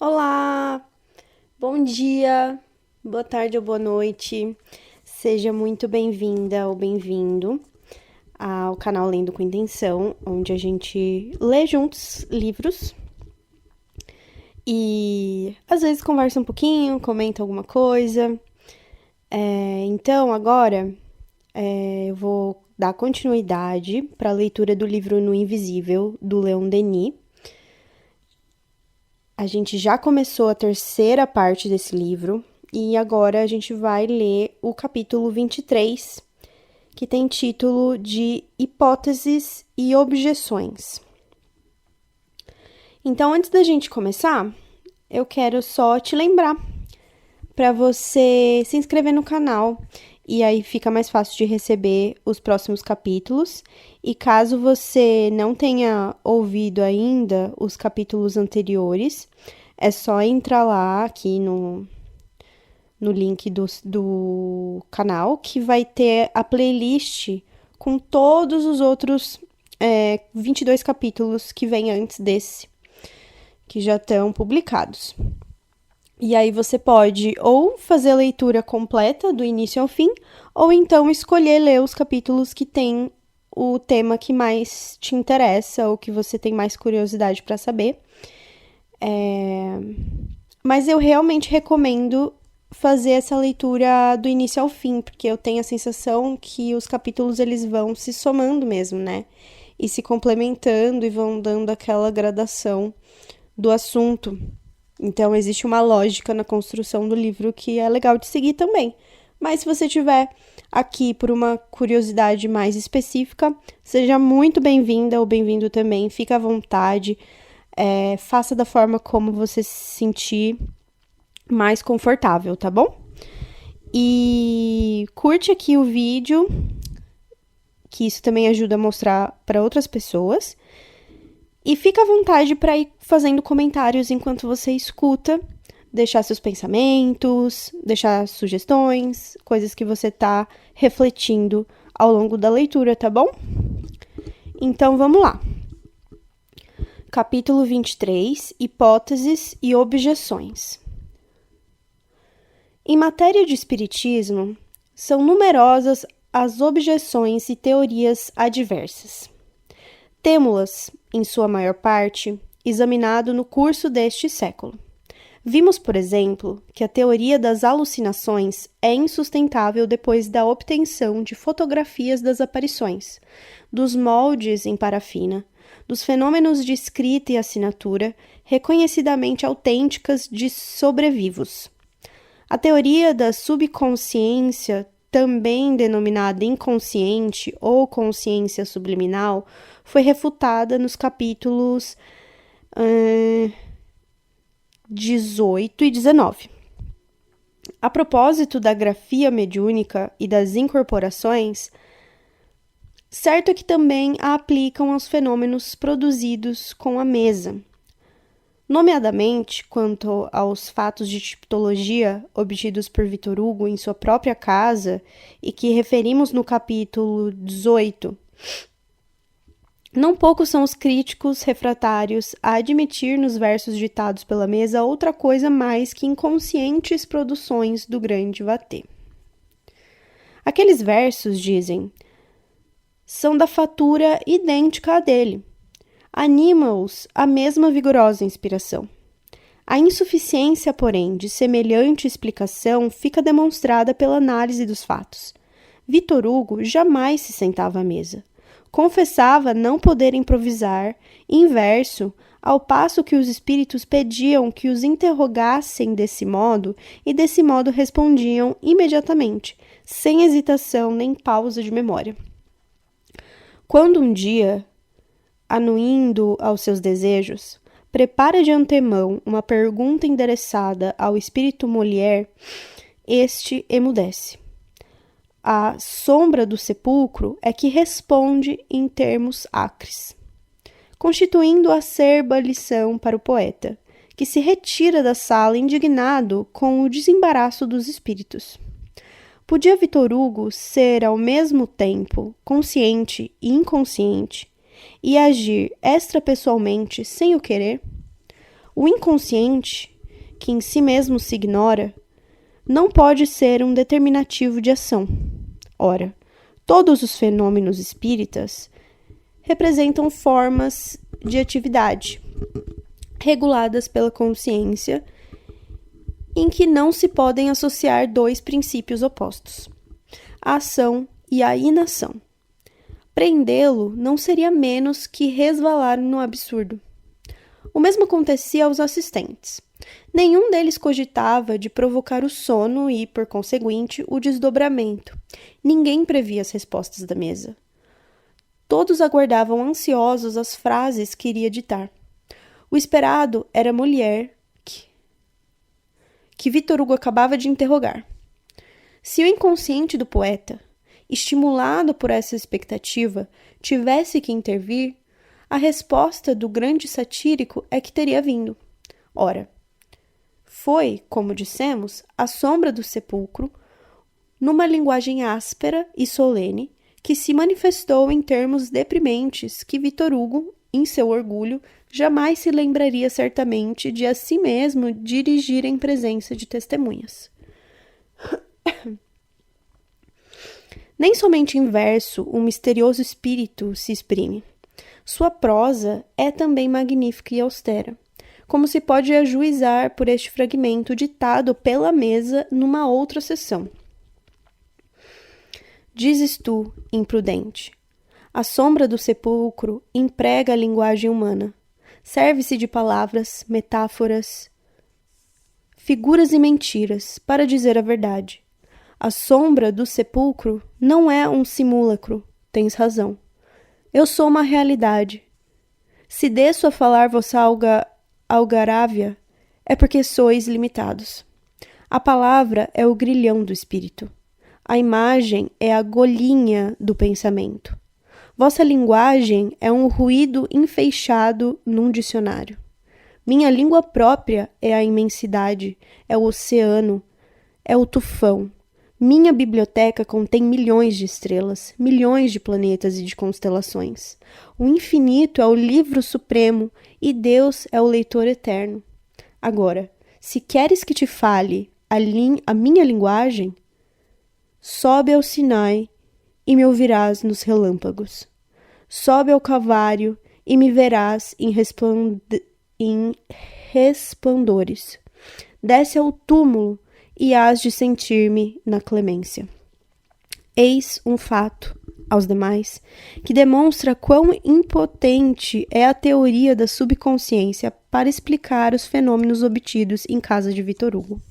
Olá, bom dia, boa tarde ou boa noite. Seja muito bem-vinda ou bem-vindo ao canal Lendo com Intenção, onde a gente lê juntos livros e às vezes conversa um pouquinho, comenta alguma coisa. Então, agora eu vou dar continuidade para a leitura do livro No Invisível, do Leon Denis. A gente já começou a terceira parte desse livro e agora a gente vai ler o capítulo 23, que tem título de Hipóteses e Objeções. Então, antes da gente começar, eu quero só te lembrar para você se inscrever no canal e aí fica mais fácil de receber os próximos capítulos. E caso você não tenha ouvido ainda os capítulos anteriores, é só entrar lá aqui no link do canal, que vai ter a playlist com todos os outros 22 capítulos que vem antes desse, que já estão publicados. E aí você pode ou fazer a leitura completa do início ao fim, ou então escolher ler os capítulos que tem o tema que mais te interessa ou que você tem mais curiosidade para saber. Mas eu realmente recomendo fazer essa leitura do início ao fim, porque eu tenho a sensação que os capítulos eles vão se somando mesmo, né? E se complementando e vão dando aquela gradação do assunto. Então, existe uma lógica na construção do livro que é legal de seguir também. Mas se você tiver aqui por uma curiosidade mais específica, seja muito bem-vinda ou bem-vindo também. Fica à vontade. Faça da forma como você se sentir mais confortável, tá bom? E curte aqui o vídeo, que isso também ajuda a mostrar para outras pessoas. E fica à vontade para ir fazendo comentários enquanto você escuta, deixar seus pensamentos, deixar sugestões, coisas que você tá refletindo ao longo da leitura, tá bom? Então vamos lá. Capítulo 23, Hipóteses e Objeções. Em matéria de espiritismo, são numerosas as objeções e teorias adversas. Temo-las, em sua maior parte, examinado no curso deste século. Vimos, por exemplo, que a teoria das alucinações é insustentável depois da obtenção de fotografias das aparições, dos moldes em parafina, dos fenômenos de escrita e assinatura reconhecidamente autênticas de sobrevivos. A teoria da subconsciência, também denominada inconsciente ou consciência subliminal, foi refutada nos capítulos 18 e 19. A propósito da grafia mediúnica e das incorporações, certo é que também a aplicam aos fenômenos produzidos com a mesa. Nomeadamente, quanto aos fatos de tipologia obtidos por Victor Hugo em sua própria casa e que referimos no capítulo 18, não poucos são os críticos refratários a admitir nos versos ditados pela mesa outra coisa mais que inconscientes produções do grande Vatê. Aqueles versos, dizem, são da fatura idêntica à dele. Anima-os a mesma vigorosa inspiração. A insuficiência, porém, de semelhante explicação fica demonstrada pela análise dos fatos. Victor Hugo jamais se sentava à mesa. Confessava não poder improvisar em verso, ao passo que os espíritos pediam que os interrogassem desse modo, e desse modo respondiam imediatamente, sem hesitação nem pausa de memória. Quando um dia, anuindo aos seus desejos, prepara de antemão uma pergunta endereçada ao espírito Molière, este emudece. A sombra do sepulcro é que responde em termos acres, constituindo acerba lição para o poeta, que se retira da sala indignado com o desembaraço dos espíritos. Podia Victor Hugo ser ao mesmo tempo consciente e inconsciente e agir extrapessoalmente sem o querer? O inconsciente, que em si mesmo se ignora, não pode ser um determinativo de ação. Ora, todos os fenômenos espíritas representam formas de atividade, reguladas pela consciência, em que não se podem associar dois princípios opostos, a ação e a inação. Prendê-lo não seria menos que resvalar no absurdo. O mesmo acontecia aos assistentes. Nenhum deles cogitava de provocar o sono e, por conseguinte, o desdobramento. Ninguém previa as respostas da mesa. Todos aguardavam ansiosos as frases que iria ditar. O esperado era a mulher que Victor Hugo acabava de interrogar. Se o inconsciente do poeta, estimulado por essa expectativa, tivesse que intervir, a resposta do grande satírico é que teria vindo. Ora, foi, como dissemos, a sombra do sepulcro, numa linguagem áspera e solene, que se manifestou em termos deprimentes que Victor Hugo, em seu orgulho, jamais se lembraria certamente de a si mesmo dirigir em presença de testemunhas. Nem somente em verso um misterioso espírito se exprime. Sua prosa é também magnífica e austera, como se pode ajuizar por este fragmento ditado pela mesa numa outra sessão. Dizes tu, imprudente, a sombra do sepulcro emprega a linguagem humana, serve-se de palavras, metáforas, figuras e mentiras para dizer a verdade. A sombra do sepulcro não é um simulacro, tens razão. Eu sou uma realidade. Se desço a falar vossa algarávia, é porque sois limitados. A palavra é o grilhão do espírito. A imagem é a golinha do pensamento. Vossa linguagem é um ruído enfeixado num dicionário. Minha língua própria é a imensidade, é o oceano, é o tufão. Minha biblioteca contém milhões de estrelas, milhões de planetas e de constelações. O infinito é o livro supremo e Deus é o leitor eterno. Agora, se queres que te fale a minha linguagem, sobe ao Sinai e me ouvirás nos relâmpagos. Sobe ao Calvário e me verás em resplendores. Desce ao túmulo e hás de sentir-me na clemência. Eis um fato, aos demais, que demonstra quão impotente é a teoria da subconsciência para explicar os fenômenos obtidos em casa de Victor Hugo.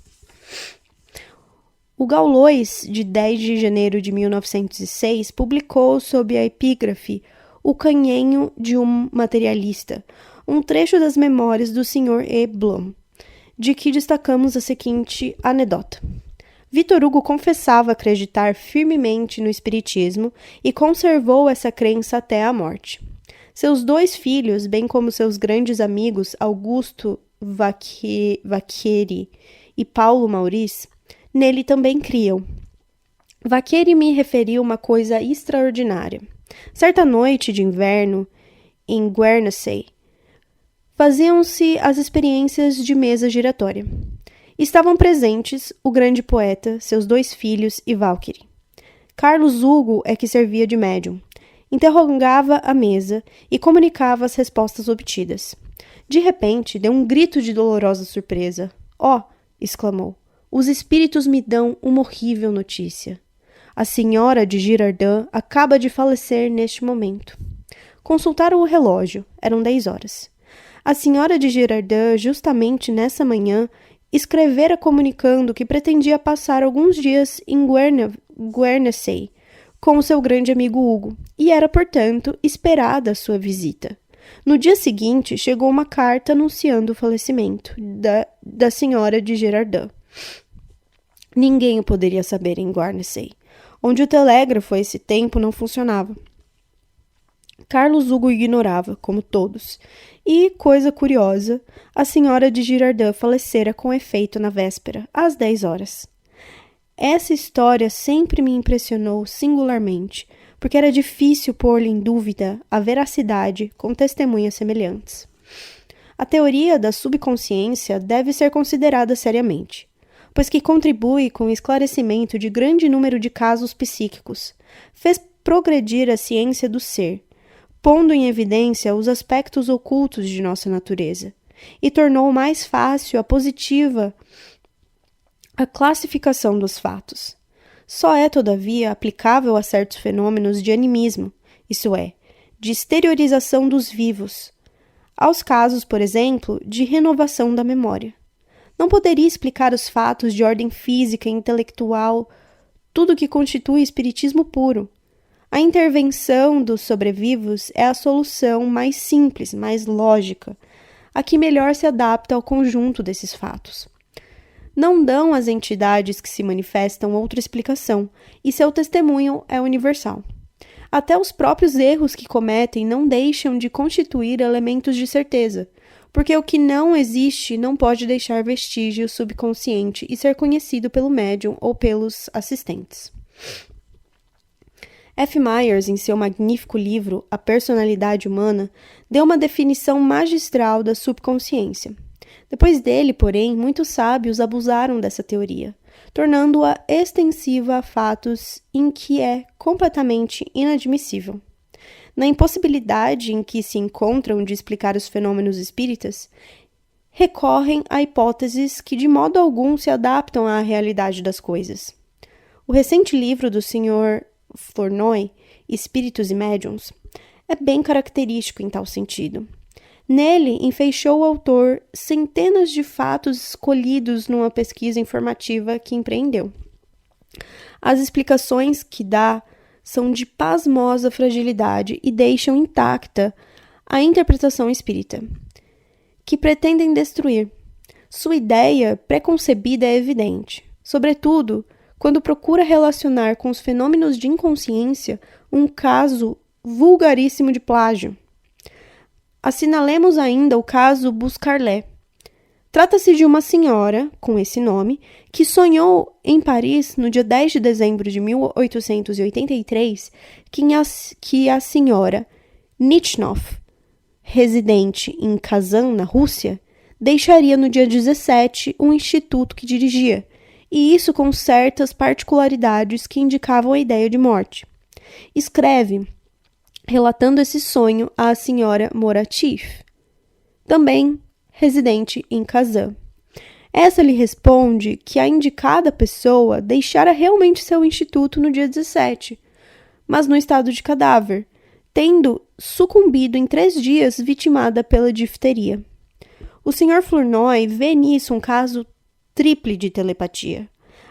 O Gaulois, de 10 de janeiro de 1906, publicou sob a epígrafe O Canhenho de um Materialista, um trecho das memórias do Sr. E. Blum, de que destacamos a seguinte anedota. Victor Hugo confessava acreditar firmemente no espiritismo e conservou essa crença até a morte. Seus 2 filhos, bem como seus grandes amigos Augusto Vacchieri e Paulo Maurice, nele também criam. Vacchieri me referiu uma coisa extraordinária. Certa noite de inverno, em Guernsey, faziam-se as experiências de mesa giratória. Estavam presentes o grande poeta, seus 2 filhos e Valkyrie. Carlos Hugo é que servia de médium. Interrogava a mesa e comunicava as respostas obtidas. De repente, deu um grito de dolorosa surpresa. "Oh!" exclamou. "Os espíritos me dão uma horrível notícia. A senhora de Girardin acaba de falecer neste momento." Consultaram o relógio. Eram 10 horas. A senhora de Girardin, justamente nessa manhã, escrevera comunicando que pretendia passar alguns dias em Guernsey com o seu grande amigo Hugo, e era, portanto, esperada a sua visita. No dia seguinte, chegou uma carta anunciando o falecimento da senhora de Girardin. Ninguém o poderia saber em Guernsey, onde o telégrafo a esse tempo não funcionava. Carlos Hugo ignorava, como todos, e, coisa curiosa, a senhora de Girardin falecera com efeito na véspera, às 10 horas. Essa história sempre me impressionou singularmente, porque era difícil pôr-lhe em dúvida a veracidade com testemunhas semelhantes. A teoria da subconsciência deve ser considerada seriamente, pois que contribui com o esclarecimento de grande número de casos psíquicos, fez progredir a ciência do ser, pondo em evidência os aspectos ocultos de nossa natureza, e tornou mais fácil a positiva a classificação dos fatos. Só é, todavia, aplicável a certos fenômenos de animismo, isso é, de exteriorização dos vivos, aos casos, por exemplo, de renovação da memória. Não poderia explicar os fatos de ordem física e intelectual, tudo que constitui espiritismo puro. A intervenção dos sobrevivos é a solução mais simples, mais lógica, a que melhor se adapta ao conjunto desses fatos. Não dão às entidades que se manifestam outra explicação, e seu testemunho é universal. Até os próprios erros que cometem não deixam de constituir elementos de certeza, porque o que não existe não pode deixar vestígio subconsciente e ser conhecido pelo médium ou pelos assistentes. F. Myers, em seu magnífico livro A Personalidade Humana, deu uma definição magistral da subconsciência. Depois dele, porém, muitos sábios abusaram dessa teoria, tornando-a extensiva a fatos em que é completamente inadmissível. Na impossibilidade em que se encontram de explicar os fenômenos espíritas, recorrem a hipóteses que de modo algum se adaptam à realidade das coisas. O recente livro do Sr. Flournoy, Espíritos e Médiuns, é bem característico em tal sentido. Nele, enfeixou o autor centenas de fatos escolhidos numa pesquisa informativa que empreendeu. As explicações que dá são de pasmosa fragilidade e deixam intacta a interpretação espírita, que pretendem destruir. Sua ideia preconcebida é evidente, sobretudo quando procura relacionar com os fenômenos de inconsciência um caso vulgaríssimo de plágio. Assinalemos ainda o caso Buscarlet. Trata-se de uma senhora, com esse nome, que sonhou em Paris, no dia 10 de dezembro de 1883, que a senhora Nitchnov, residente em Kazan, na Rússia, deixaria no dia 17 um instituto que dirigia, e isso com certas particularidades que indicavam a ideia de morte. Escreve, relatando esse sonho à senhora Moratif, também residente em Kazan. Essa lhe responde que a indicada pessoa deixara realmente seu instituto no dia 17, mas no estado de cadáver, tendo sucumbido em 3 dias vitimada pela difteria. O Sr. Flournoy vê nisso um caso triple de telepatia.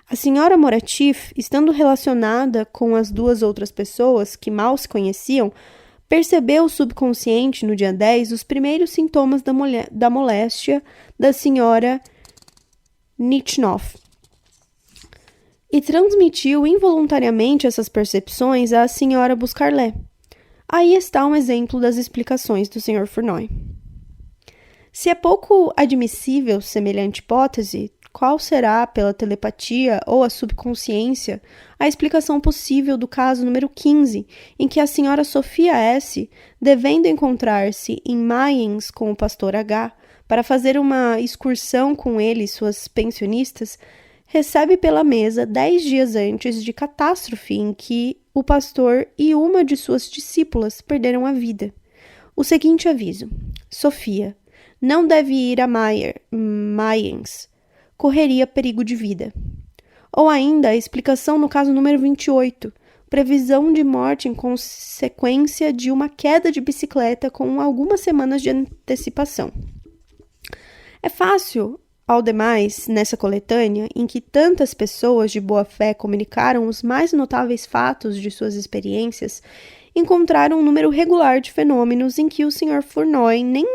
A senhora Moratif, estando relacionada com as 2 outras pessoas que mal se conheciam, percebeu o subconsciente no dia 10 os primeiros sintomas da moléstia da senhora Nitchnov e transmitiu involuntariamente essas percepções à senhora Buscarlet. Aí está um exemplo das explicações do Sr. Flournoy. Se é pouco admissível semelhante hipótese, qual será, pela telepatia ou a subconsciência, a explicação possível do caso número 15, em que a senhora Sofia S., devendo encontrar-se em Mayens com o pastor H., para fazer uma excursão com ele e suas pensionistas, recebe pela mesa 10 dias antes de catástrofe em que o pastor e uma de suas discípulas perderam a vida. O seguinte aviso: Sofia, não deve ir a Mayens. Correria perigo de vida. Ou ainda a explicação no caso número 28, previsão de morte em consequência de uma queda de bicicleta com algumas semanas de antecipação. É fácil, ao demais, nessa coletânea, em que tantas pessoas de boa fé comunicaram os mais notáveis fatos de suas experiências, encontrar um número regular de fenômenos em que o Sr. Flournoy nem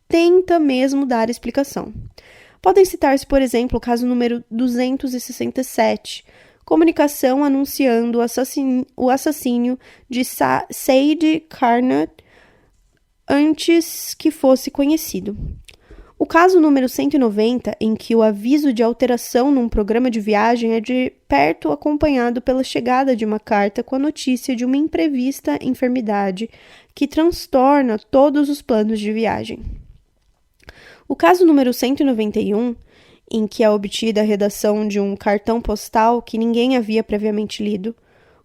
tenta mesmo dar explicação. Podem citar-se, por exemplo, o caso número 267, comunicação anunciando o assassínio de Said Karnat antes que fosse conhecido. O caso número 190, em que o aviso de alteração num programa de viagem é de perto acompanhado pela chegada de uma carta com a notícia de uma imprevista enfermidade que transtorna todos os planos de viagem. O caso número 191, em que é obtida a redação de um cartão postal que ninguém havia previamente lido.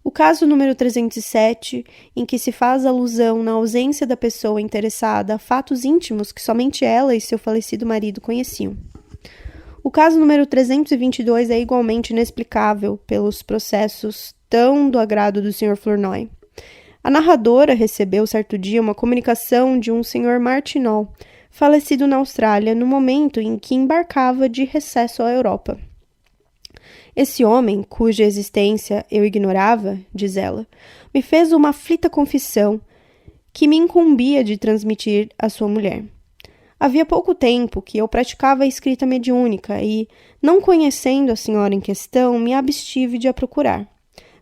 O caso número 307, em que se faz alusão na ausência da pessoa interessada a fatos íntimos que somente ela e seu falecido marido conheciam. O caso número 322 é igualmente inexplicável pelos processos tão do agrado do Sr. Flournoy. A narradora recebeu certo dia uma comunicação de um Sr. Martineau, falecido na Austrália no momento em que embarcava de recesso à Europa. Esse homem, cuja existência eu ignorava, diz ela, me fez uma aflita confissão que me incumbia de transmitir à sua mulher. Havia pouco tempo que eu praticava a escrita mediúnica e, não conhecendo a senhora em questão, me abstive de a procurar.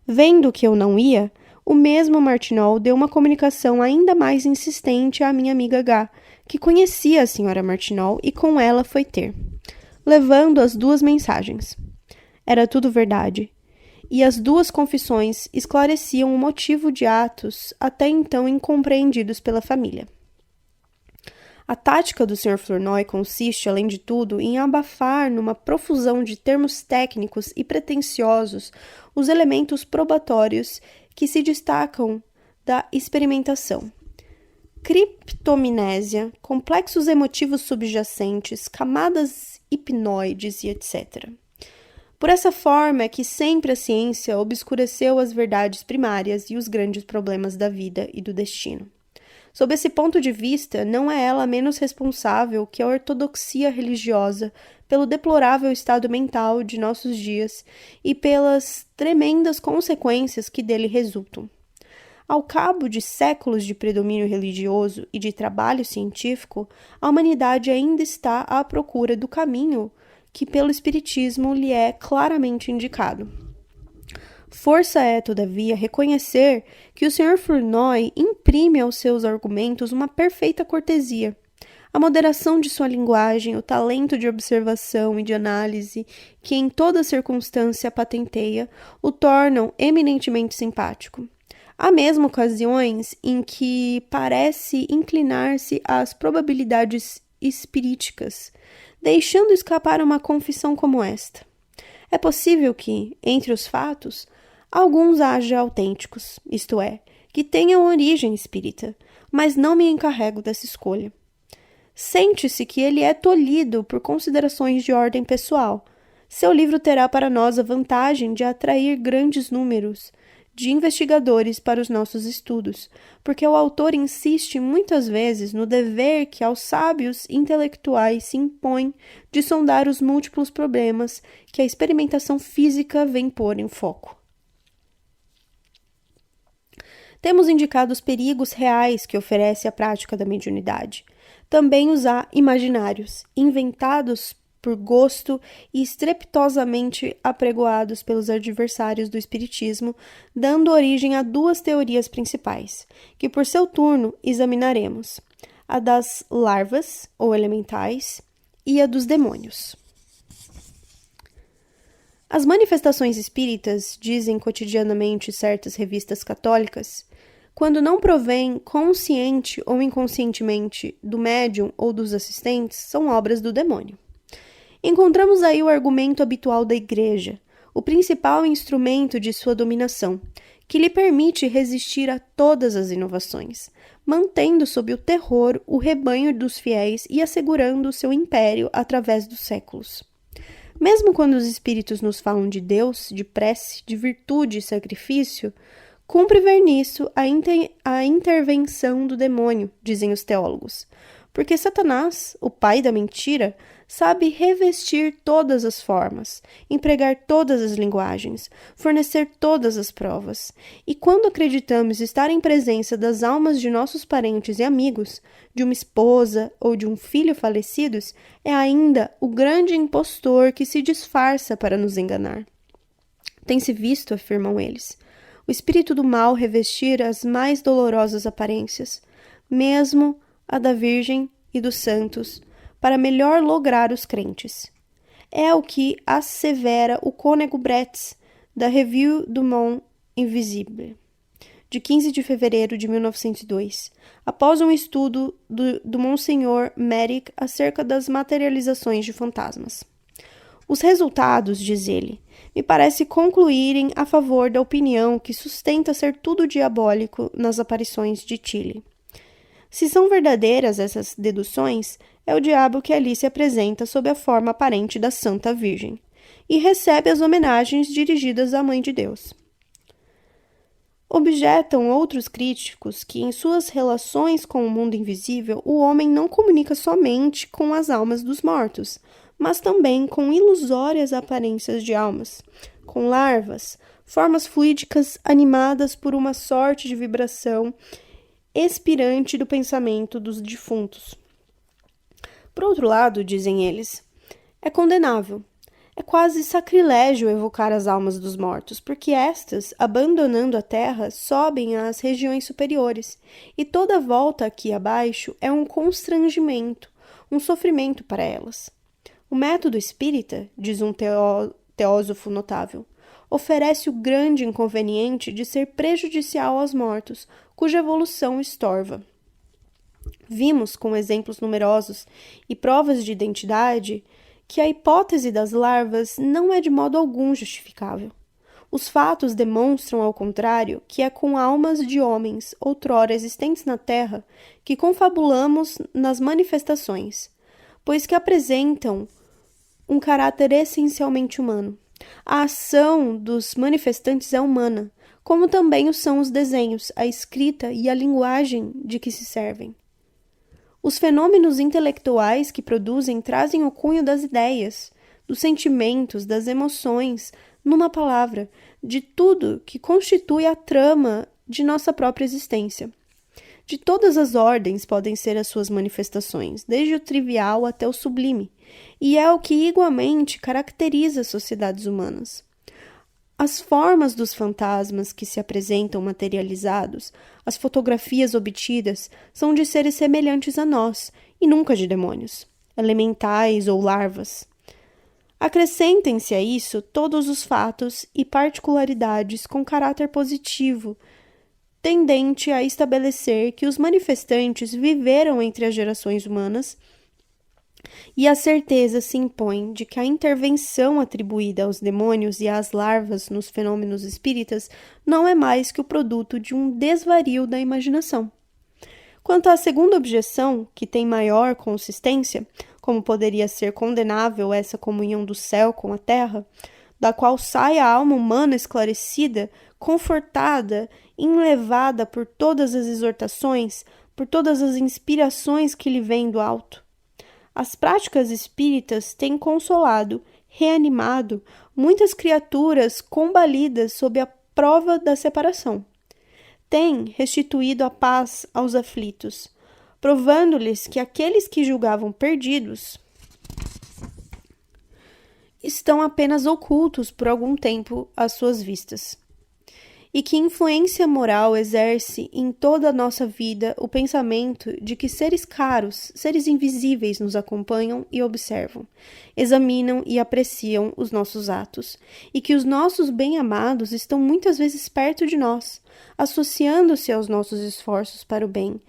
Vendo que eu não ia, o mesmo Martineau deu uma comunicação ainda mais insistente à minha amiga H, que conhecia a senhora Martineau e com ela foi ter, levando as duas mensagens. Era tudo verdade, e as duas confissões esclareciam o motivo de atos até então incompreendidos pela família. A tática do Sr. Flournoy consiste, além de tudo, em abafar numa profusão de termos técnicos e pretensiosos os elementos probatórios que se destacam da experimentação. Criptomnésia, complexos emotivos subjacentes, camadas hipnoides e etc. Por essa forma é que sempre a ciência obscureceu as verdades primárias e os grandes problemas da vida e do destino. Sob esse ponto de vista, não é ela menos responsável que a ortodoxia religiosa pelo deplorável estado mental de nossos dias e pelas tremendas consequências que dele resultam. Ao cabo de séculos de predomínio religioso e de trabalho científico, a humanidade ainda está à procura do caminho que pelo Espiritismo lhe é claramente indicado. Força é, todavia, reconhecer que o Sr. Flournoy imprime aos seus argumentos uma perfeita cortesia. A moderação de sua linguagem, o talento de observação e de análise, que em toda circunstância patenteia, o tornam eminentemente simpático. Há mesmo ocasiões em que parece inclinar-se às probabilidades espiríticas, deixando escapar uma confissão como esta. É possível que, entre os fatos, alguns haja autênticos, isto é, que tenham origem espírita, mas não me encarrego dessa escolha. Sente-se que ele é tolhido por considerações de ordem pessoal. Seu livro terá para nós a vantagem de atrair grandes números de investigadores para os nossos estudos, porque o autor insiste muitas vezes no dever que aos sábios intelectuais se impõe de sondar os múltiplos problemas que a experimentação física vem pôr em foco. Temos indicado os perigos reais que oferece a prática da mediunidade. Também os há imaginários, inventados por gosto e estrepitosamente apregoados pelos adversários do espiritismo, dando origem a duas teorias principais, que por seu turno examinaremos: a das larvas, ou elementais, e a dos demônios. As manifestações espíritas, dizem cotidianamente certas revistas católicas, quando não provém consciente ou inconscientemente do médium ou dos assistentes, são obras do demônio. Encontramos aí o argumento habitual da Igreja, o principal instrumento de sua dominação, que lhe permite resistir a todas as inovações, mantendo sob o terror o rebanho dos fiéis e assegurando o seu império através dos séculos. Mesmo quando os espíritos nos falam de Deus, de prece, de virtude e sacrifício, cumpre ver nisso a intervenção do demônio, dizem os teólogos, porque Satanás, o pai da mentira, sabe revestir todas as formas, empregar todas as linguagens, fornecer todas as provas. E quando acreditamos estar em presença das almas de nossos parentes e amigos, de uma esposa ou de um filho falecidos, é ainda o grande impostor que se disfarça para nos enganar. Tem-se visto, afirmam eles, o espírito do mal revestir as mais dolorosas aparências, mesmo a da Virgem e dos santos, para melhor lograr os crentes. É o que assevera o cônego Bretz, da Revue du Monde Invisible. de 15 de fevereiro de 1902, após um estudo do Monsenhor Merrick acerca das materializações de fantasmas. Os resultados, diz ele, me parece concluírem a favor da opinião que sustenta ser tudo diabólico nas aparições de Tilly. Se são verdadeiras essas deduções, é o diabo que ali se apresenta sob a forma aparente da Santa Virgem e recebe as homenagens dirigidas à Mãe de Deus. Objetam outros críticos que, em suas relações com o mundo invisível, o homem não comunica somente com as almas dos mortos, mas também com ilusórias aparências de almas, com larvas, formas fluídicas animadas por uma sorte de vibração expirante do pensamento dos defuntos. Por outro lado, dizem eles, é condenável. É quase sacrilégio evocar as almas dos mortos, porque estas, abandonando a terra, sobem às regiões superiores, e toda a volta aqui abaixo é um constrangimento, um sofrimento para elas. O método espírita, diz um teósofo notável, oferece o grande inconveniente de ser prejudicial aos mortos, cuja evolução estorva. Vimos, com exemplos numerosos e provas de identidade, que a hipótese das larvas não é de modo algum justificável. Os fatos demonstram, ao contrário, que é com almas de homens outrora existentes na Terra que confabulamos nas manifestações, pois que apresentam um caráter essencialmente humano. A ação dos manifestantes é humana, como também o são os desenhos, a escrita e a linguagem de que se servem. Os fenômenos intelectuais que produzem trazem o cunho das ideias, dos sentimentos, das emoções, numa palavra, de tudo que constitui a trama de nossa própria existência. De todas as ordens podem ser as suas manifestações, desde o trivial até o sublime, e é o que igualmente caracteriza as sociedades humanas. As formas dos fantasmas que se apresentam materializados, as fotografias obtidas, são de seres semelhantes a nós, e nunca de demônios, elementais ou larvas. Acrescentem-se a isso todos os fatos e particularidades com caráter positivo, tendente a estabelecer que os manifestantes viveram entre as gerações humanas, e a certeza se impõe de que a intervenção atribuída aos demônios e às larvas nos fenômenos espíritas não é mais que o produto de um desvario da imaginação. Quanto à segunda objeção, que tem maior consistência, como poderia ser condenável essa comunhão do céu com a terra, da qual sai a alma humana esclarecida, confortada, enlevada por todas as exortações, por todas as inspirações que lhe vêm do alto. As práticas espíritas têm consolado, reanimado muitas criaturas combalidas sob a prova da separação. Têm restituído a paz aos aflitos, provando-lhes que aqueles que julgavam perdidos estão apenas ocultos por algum tempo às suas vistas. E que influência moral exerce em toda a nossa vida o pensamento de que seres caros, seres invisíveis nos acompanham e observam, examinam e apreciam os nossos atos, e que os nossos bem-amados estão muitas vezes perto de nós, associando-se aos nossos esforços para o bem,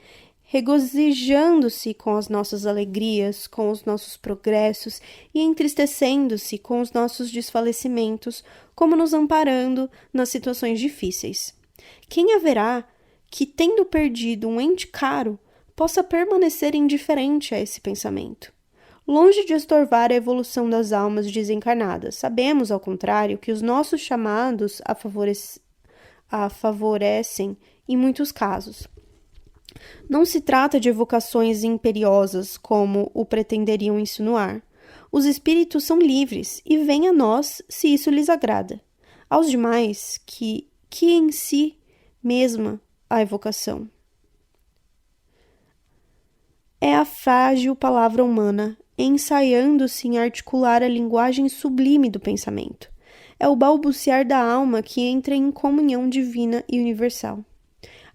regozijando-se com as nossas alegrias, com os nossos progressos e entristecendo-se com os nossos desfalecimentos, como nos amparando nas situações difíceis. Quem haverá que, tendo perdido um ente caro, possa permanecer indiferente a esse pensamento? Longe de estorvar a evolução das almas desencarnadas, sabemos, ao contrário, que os nossos chamados a favorecem em muitos casos. Não se trata de evocações imperiosas, como o pretenderiam insinuar. Os espíritos são livres e vêm a nós se isso lhes agrada. Aos demais, que em si mesma a evocação. É a frágil palavra humana, ensaiando-se em articular a linguagem sublime do pensamento. É o balbuciar da alma que entra em comunhão divina e universal.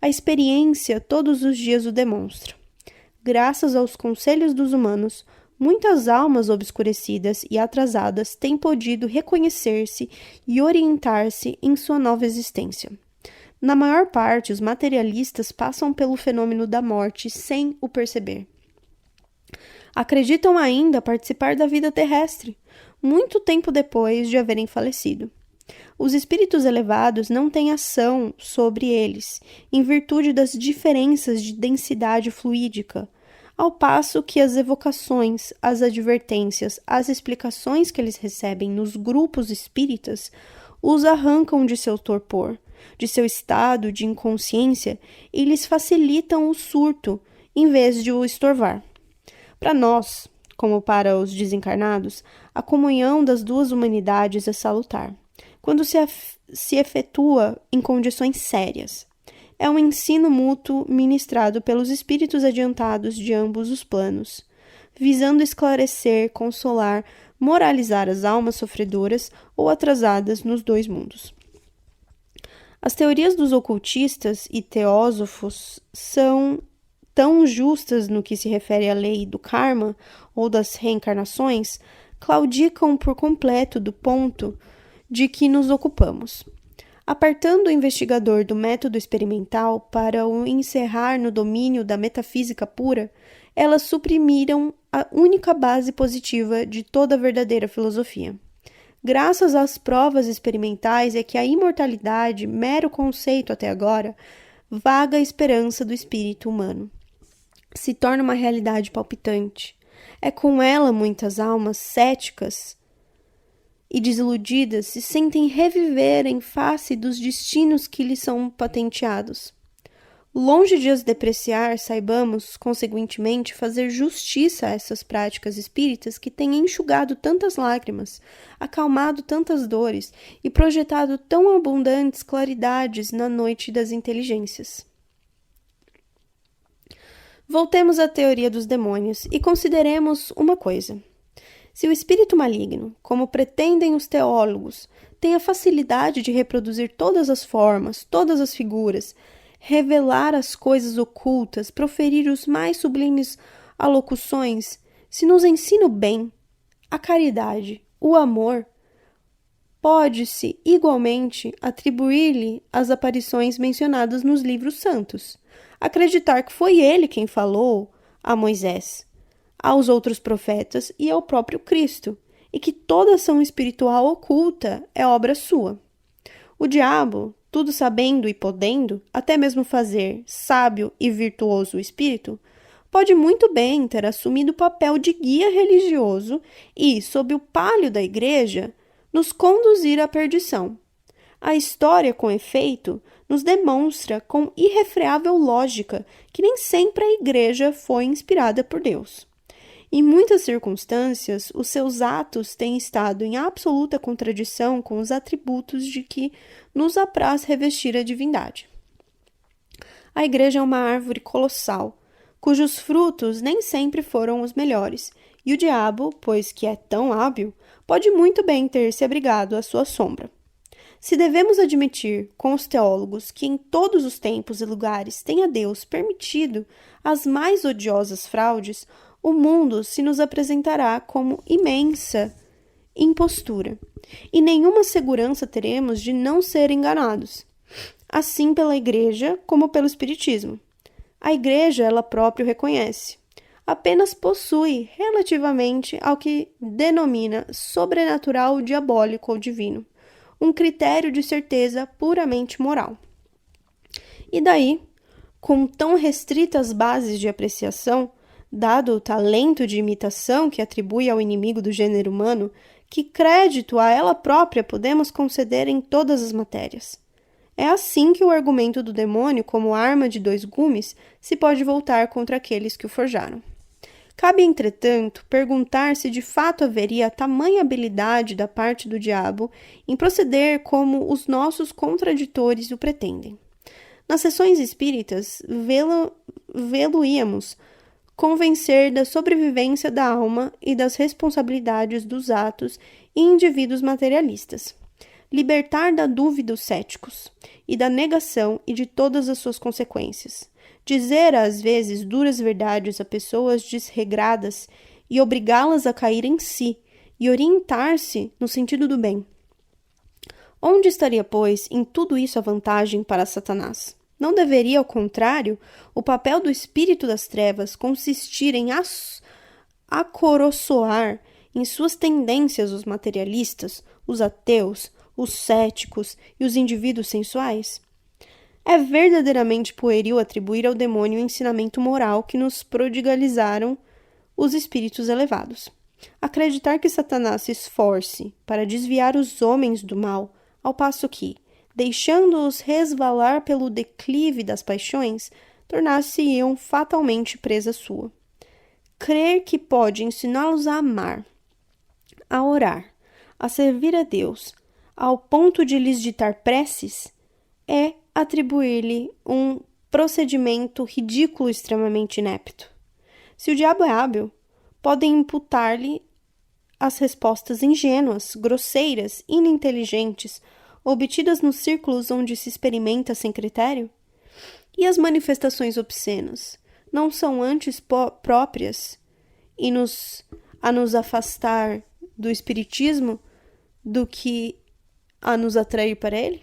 A experiência todos os dias o demonstra. Graças aos conselhos dos humanos, muitas almas obscurecidas e atrasadas têm podido reconhecer-se e orientar-se em sua nova existência. Na maior parte, os materialistas passam pelo fenômeno da morte sem o perceber. Acreditam ainda participar da vida terrestre, muito tempo depois de haverem falecido. Os espíritos elevados não têm ação sobre eles, em virtude das diferenças de densidade fluídica, ao passo que as evocações, as advertências, as explicações que eles recebem nos grupos espíritas os arrancam de seu torpor, de seu estado de inconsciência e lhes facilitam o surto, em vez de o estorvar. Para nós, como para os desencarnados, a comunhão das duas humanidades é salutar, quando se efetua em condições sérias. É um ensino mútuo ministrado pelos espíritos adiantados de ambos os planos, visando esclarecer, consolar, moralizar as almas sofredoras ou atrasadas nos dois mundos. As teorias dos ocultistas e teósofos são tão justas no que se refere à lei do karma ou das reencarnações, claudicam por completo do ponto de que nos ocupamos. Apartando o investigador do método experimental para o encerrar no domínio da metafísica pura, elas suprimiram a única base positiva de toda a verdadeira filosofia. Graças às provas experimentais é que a imortalidade, mero conceito até agora, vaga esperança do espírito humano, se torna uma realidade palpitante. É com ela muitas almas céticas e desiludidas se sentem reviver em face dos destinos que lhes são patenteados. Longe de as depreciar, saibamos, consequentemente, fazer justiça a essas práticas espíritas que têm enxugado tantas lágrimas, acalmado tantas dores e projetado tão abundantes claridades na noite das inteligências. Voltemos à teoria dos demônios e consideremos uma coisa. Se o espírito maligno, como pretendem os teólogos, tem a facilidade de reproduzir todas as formas, todas as figuras, revelar as coisas ocultas, proferir os mais sublimes alocuções, se nos ensina o bem, a caridade, o amor, pode-se igualmente atribuir-lhe as aparições mencionadas nos livros santos, acreditar que foi ele quem falou a Moisés, aos outros profetas e ao próprio Cristo, e que toda ação espiritual oculta é obra sua. O diabo, tudo sabendo e podendo, até mesmo fazer sábio e virtuoso o espírito, pode muito bem ter assumido o papel de guia religioso e, sob o palio da igreja, nos conduzir à perdição. A história, com efeito, nos demonstra com irrefreável lógica que nem sempre a igreja foi inspirada por Deus. Em muitas circunstâncias, os seus atos têm estado em absoluta contradição com os atributos de que nos apraz revestir a divindade. A igreja é uma árvore colossal, cujos frutos nem sempre foram os melhores, e o diabo, pois que é tão hábil, pode muito bem ter se abrigado à sua sombra. Se devemos admitir com os teólogos que em todos os tempos e lugares tenha Deus permitido as mais odiosas fraudes, o mundo se nos apresentará como imensa impostura, e nenhuma segurança teremos de não ser enganados, assim pela igreja como pelo espiritismo. A igreja ela própria reconhece, apenas possui relativamente ao que denomina sobrenatural, diabólico ou divino, um critério de certeza puramente moral. E daí, com tão restritas bases de apreciação, dado o talento de imitação que atribui ao inimigo do gênero humano, que crédito a ela própria podemos conceder em todas as matérias? É assim que o argumento do demônio, como arma de dois gumes, se pode voltar contra aqueles que o forjaram. Cabe, entretanto, perguntar se de fato haveria tamanha habilidade da parte do diabo em proceder como os nossos contraditores o pretendem. Nas sessões espíritas, vê-lo-íamos convencer da sobrevivência da alma e das responsabilidades dos atos em indivíduos materialistas, libertar da dúvida os céticos e da negação e de todas as suas consequências, dizer às vezes duras verdades a pessoas desregradas e obrigá-las a cair em si e orientar-se no sentido do bem. Onde estaria, pois, em tudo isso a vantagem para Satanás? Não deveria, ao contrário, o papel do espírito das trevas consistir em acoroçoar em suas tendências os materialistas, os ateus, os céticos e os indivíduos sensuais? É verdadeiramente pueril atribuir ao demônio o ensinamento moral que nos prodigalizaram os espíritos elevados. Acreditar que Satanás se esforce para desviar os homens do mal, ao passo que, deixando-os resvalar pelo declive das paixões, tornar-se-iam fatalmente presa sua. Crer que pode ensiná-los a amar, a orar, a servir a Deus, ao ponto de lhes ditar preces, é atribuir-lhe um procedimento ridículo e extremamente inepto. Se o diabo é hábil, podem imputar-lhe as respostas ingênuas, grosseiras, ininteligentes, obtidas nos círculos onde se experimenta sem critério? E as manifestações obscenas não são antes próprias a nos afastar do espiritismo do que a nos atrair para ele?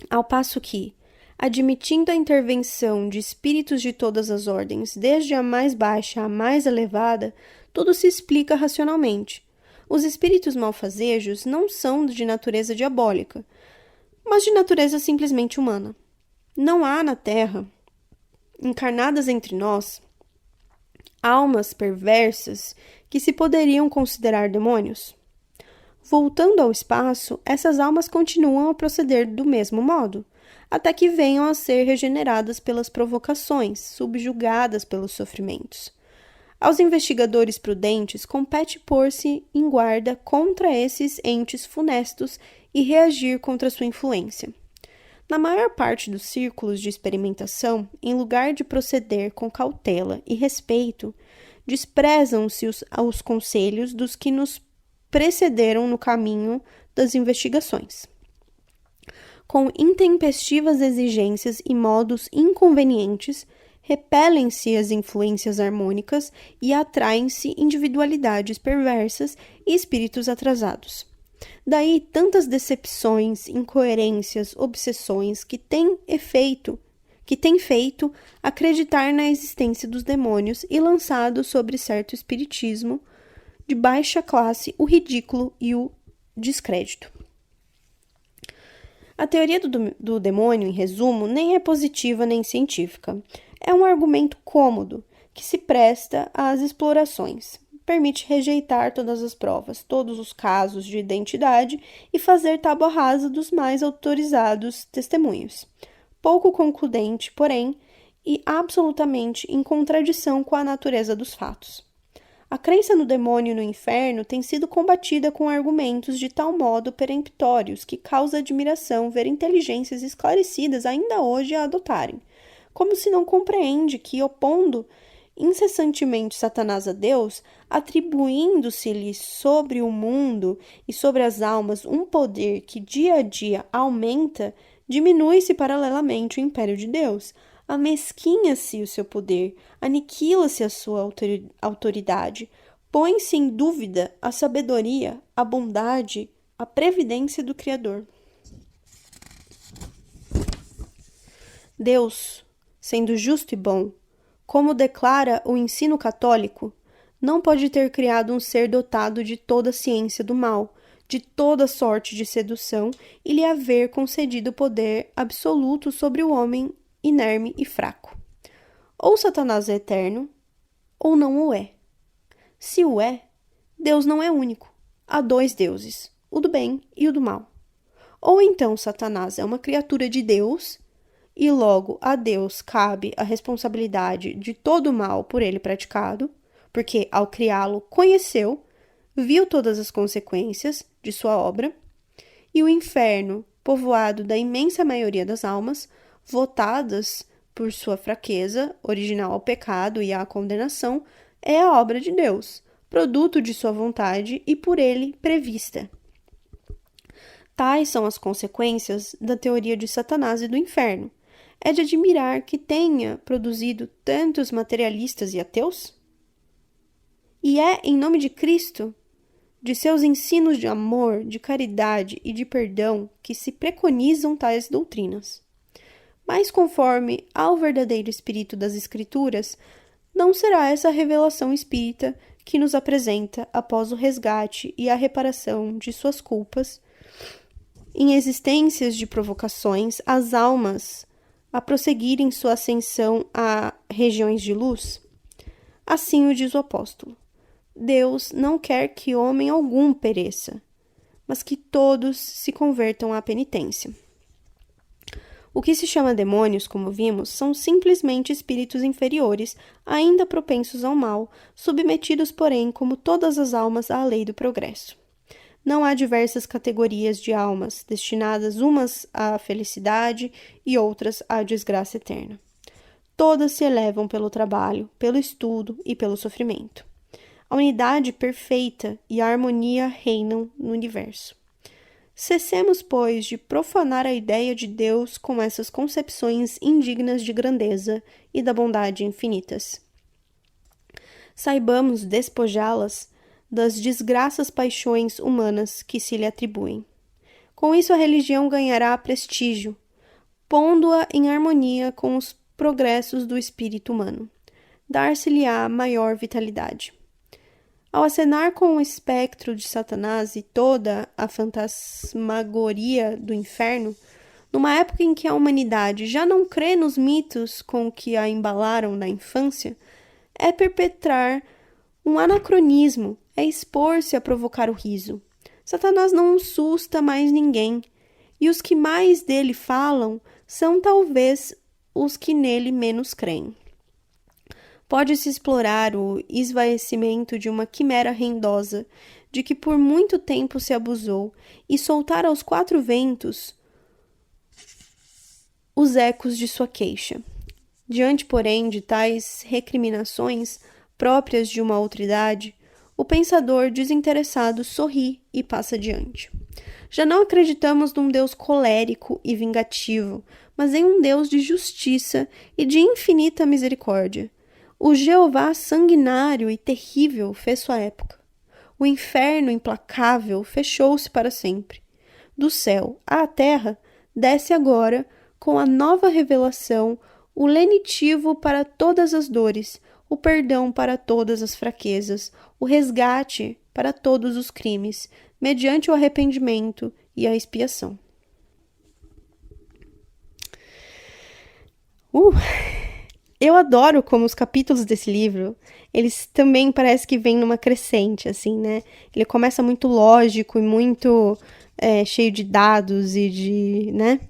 Ao passo que, admitindo a intervenção de espíritos de todas as ordens, desde a mais baixa à mais elevada, tudo se explica racionalmente. Os espíritos malfazejos não são de natureza diabólica, mas de natureza simplesmente humana. Não há na Terra, encarnadas entre nós, almas perversas que se poderiam considerar demônios. Voltando ao espaço, essas almas continuam a proceder do mesmo modo, até que venham a ser regeneradas pelas provocações, subjugadas pelos sofrimentos. Aos investigadores prudentes compete pôr-se em guarda contra esses entes funestos e reagir contra sua influência. Na maior parte dos círculos de experimentação, em lugar de proceder com cautela e respeito, desprezam-se os conselhos dos que nos precederam no caminho das investigações. Com intempestivas exigências e modos inconvenientes, repelem-se as influências harmônicas e atraem-se individualidades perversas e espíritos atrasados. Daí tantas decepções, incoerências, obsessões que têm feito acreditar na existência dos demônios e lançado sobre certo espiritismo de baixa classe o ridículo e o descrédito. A teoria do demônio, em resumo, nem é positiva nem científica. É um argumento cômodo que se presta às explorações. Permite rejeitar todas as provas, todos os casos de identidade e fazer tábua rasa dos mais autorizados testemunhos. Pouco concludente, porém, e absolutamente em contradição com a natureza dos fatos. A crença no demônio e no inferno tem sido combatida com argumentos de tal modo peremptórios que causa admiração ver inteligências esclarecidas ainda hoje a adotarem, como se não compreende que, opondo incessantemente Satanás a Deus, atribuindo-se-lhe sobre o mundo e sobre as almas um poder que dia a dia aumenta, diminui-se paralelamente o império de Deus, amesquinha-se o seu poder, aniquila-se a sua autoridade, põe-se em dúvida a sabedoria, a bondade, a previdência do Criador. Deus, sendo justo e bom, como declara o ensino católico, não pode ter criado um ser dotado de toda a ciência do mal, de toda sorte de sedução e lhe haver concedido poder absoluto sobre o homem inerme e fraco. Ou Satanás é eterno, ou não o é. Se o é, Deus não é único. Há dois deuses, o do bem e o do mal. Ou então Satanás é uma criatura de Deus, e logo a Deus cabe a responsabilidade de todo o mal por ele praticado, porque ao criá-lo conheceu, viu todas as consequências de sua obra, e o inferno, povoado da imensa maioria das almas, votadas por sua fraqueza, original ao pecado e à condenação, é a obra de Deus, produto de sua vontade e por ele prevista. Tais são as consequências da teoria de Satanás e do inferno. É de admirar que tenha produzido tantos materialistas e ateus? E é em nome de Cristo, de seus ensinos de amor, de caridade e de perdão que se preconizam tais doutrinas. Mas conforme ao verdadeiro espírito das Escrituras, não será essa revelação espírita que nos apresenta, após o resgate e a reparação de suas culpas, em existências de provocações, as almas a prosseguirem sua ascensão a regiões de luz? Assim o diz o apóstolo: Deus não quer que homem algum pereça, mas que todos se convertam à penitência. O que se chama demônios, como vimos, são simplesmente espíritos inferiores, ainda propensos ao mal, submetidos, porém, como todas as almas, à lei do progresso. Não há diversas categorias de almas, destinadas umas à felicidade e outras à desgraça eterna. Todas se elevam pelo trabalho, pelo estudo e pelo sofrimento. A unidade perfeita e a harmonia reinam no universo. Cessemos, pois, de profanar a ideia de Deus com essas concepções indignas de grandeza e da bondade infinitas. Saibamos despojá-las das desgraças paixões humanas que se lhe atribuem. Com isso, a religião ganhará prestígio, pondo-a em harmonia com os progressos do espírito humano. Dar-se-lhe-á maior vitalidade. Ao acenar com o espectro de Satanás e toda a fantasmagoria do inferno, numa época em que a humanidade já não crê nos mitos com que a embalaram na infância, é perpetrar um anacronismo, é expor-se a provocar o riso. Satanás não assusta mais ninguém, e os que mais dele falam são talvez os que nele menos creem. Pode-se explorar o esvaecimento de uma quimera rendosa, de que por muito tempo se abusou, e soltar aos quatro ventos os ecos de sua queixa. Diante, porém, de tais recriminações próprias de uma outra idade, o pensador desinteressado sorri e passa adiante. Já não acreditamos num Deus colérico e vingativo, mas em um Deus de justiça e de infinita misericórdia. O Jeová sanguinário e terrível fez sua época. O inferno implacável fechou-se para sempre. Do céu à terra desce agora, com a nova revelação, o lenitivo para todas as dores, o perdão para todas as fraquezas, o resgate para todos os crimes, mediante o arrependimento e a expiação. Eu adoro como os capítulos desse livro, eles também parece que vêm numa crescente, assim, né? Ele começa muito lógico e muito cheio de dados e de, né,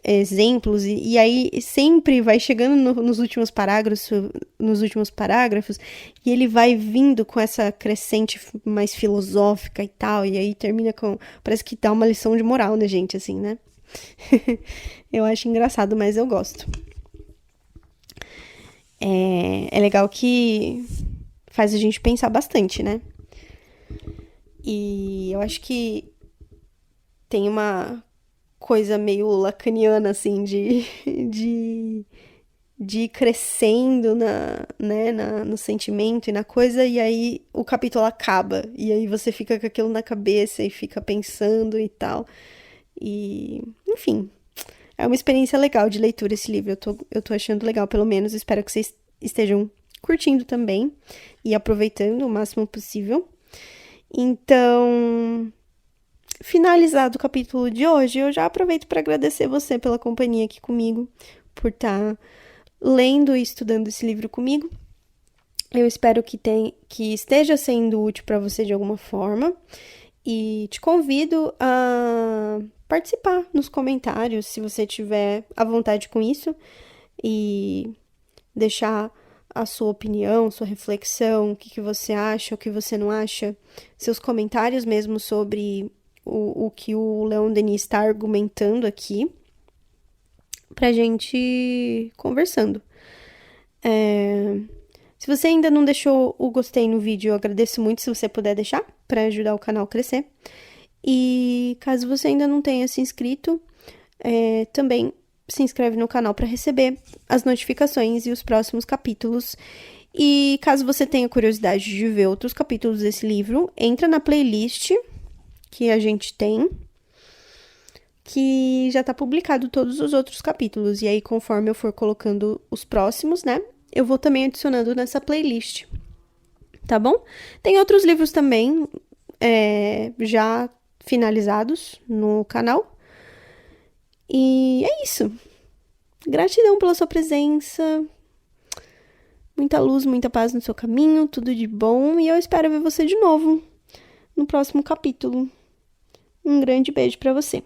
exemplos, e aí sempre vai chegando nos últimos parágrafos, e ele vai vindo com essa crescente mais filosófica e tal, e aí termina com, parece que dá uma lição de moral na gente, assim, né? Eu acho engraçado, mas eu gosto. É legal que faz a gente pensar bastante, né? E eu acho que tem uma coisa meio lacaniana, assim, de ir crescendo no sentimento e na coisa, e aí o capítulo acaba, e aí você fica com aquilo na cabeça e fica pensando e tal. E, enfim, é uma experiência legal de leitura esse livro, eu tô achando legal, pelo menos, espero que vocês estejam curtindo também e aproveitando o máximo possível. Então, finalizado o capítulo de hoje, eu já aproveito para agradecer você pela companhia aqui comigo, por estar lendo e estudando esse livro comigo. Eu espero que esteja sendo útil para você de alguma forma, e te convido a participar nos comentários, se você tiver à vontade com isso, e deixar a sua opinião, sua reflexão, o que você acha, o que você não acha, seus comentários mesmo sobre o que o Leon Denis está argumentando aqui, pra gente conversando. Se você ainda não deixou o gostei no vídeo, eu agradeço muito se você puder deixar, para ajudar o canal a crescer. E caso você ainda não tenha se inscrito, também se inscreve no canal para receber as notificações e os próximos capítulos. E caso você tenha curiosidade de ver outros capítulos desse livro, entra na playlist que a gente tem, que já tá publicado todos os outros capítulos. E aí, conforme eu for colocando os próximos, né, eu vou também adicionando nessa playlist, tá bom? Tem outros livros também já finalizados no canal. E é isso. Gratidão pela sua presença. Muita luz, muita paz no seu caminho, tudo de bom. E eu espero ver você de novo no próximo capítulo. Um grande beijo pra você.